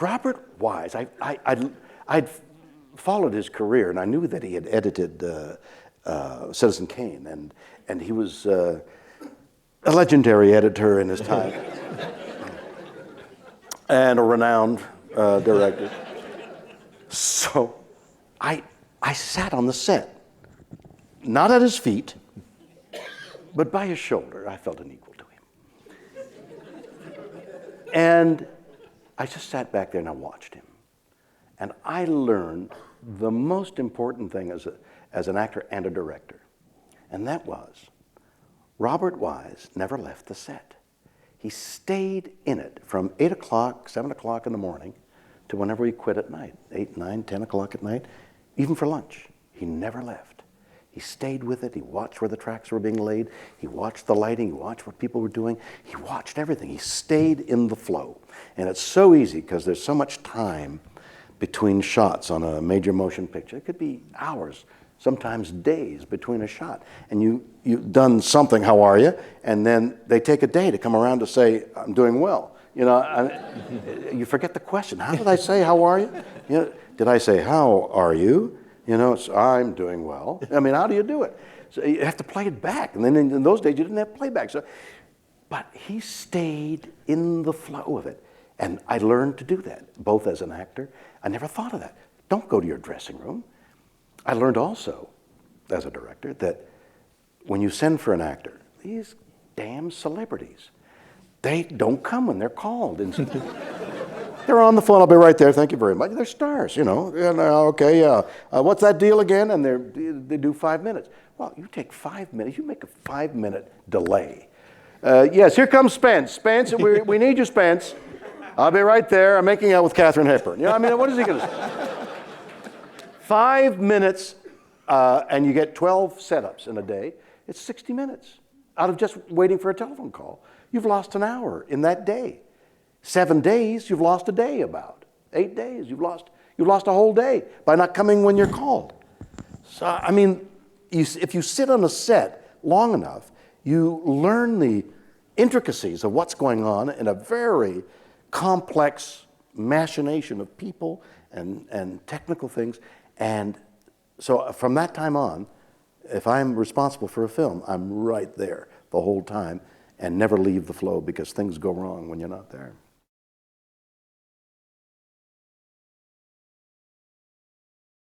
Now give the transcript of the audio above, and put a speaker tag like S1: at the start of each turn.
S1: Robert Wise, I'd followed his career, and I knew that he had edited Citizen Kane, and he was a legendary editor in his time, and a renowned director. So I sat on the set, not at his feet, but by his shoulder. I felt unequal to him. And I just sat back there and I watched him. And I learned the most important thing as an actor and a director. And that was, Robert Wise never left the set. He stayed in it from 8 o'clock, 7 o'clock in the morning to whenever he quit at night, 8, 9, 10 o'clock at night, even for lunch. He never left. He stayed with it. He watched where the tracks were being laid. He watched the lighting. He watched what people were doing. He watched everything. He stayed in the flow. And it's so easy because there's so much time between shots on a major motion picture. It could be hours, sometimes days between a shot. And you've done something, how are you? And then they take a day to come around to say, I'm doing well. You know, you forget the question. How did I say, how are you? You know, did I say, how are you? You know, it's, I'm doing well. I mean, how do you do it? So you have to play it back. And then in those days, you didn't have playback. But he stayed in the flow of it. And I learned to do that, both as an actor. I never thought of that. Don't go to your dressing room. I learned also, as a director, that when you send for an actor, these damn celebrities, they don't come when they're called. They're on the phone, I'll be right there, thank you very much. They're stars, you know. And, okay, yeah. What's that deal again? And they do 5 minutes. Well, you take 5 minutes, you make a 5-minute delay. Yes, here comes Spence. Spence, we need you, Spence. I'll be right there. I'm making out with Katharine Hepburn. You know, I mean, what is he going to say? 5 minutes, and you get 12 setups in a day. It's 60 minutes out of just waiting for a telephone call. You've lost an hour in that day. 7 days, you've lost a day about. 8 days, you've lost a whole day by not coming when you're called. So, I mean, if you sit on a set long enough, you learn the intricacies of what's going on in a very complex machination of people and technical things. And so from that time on, if I'm responsible for a film, I'm right there the whole time and never leave the flow because things go wrong when you're not there.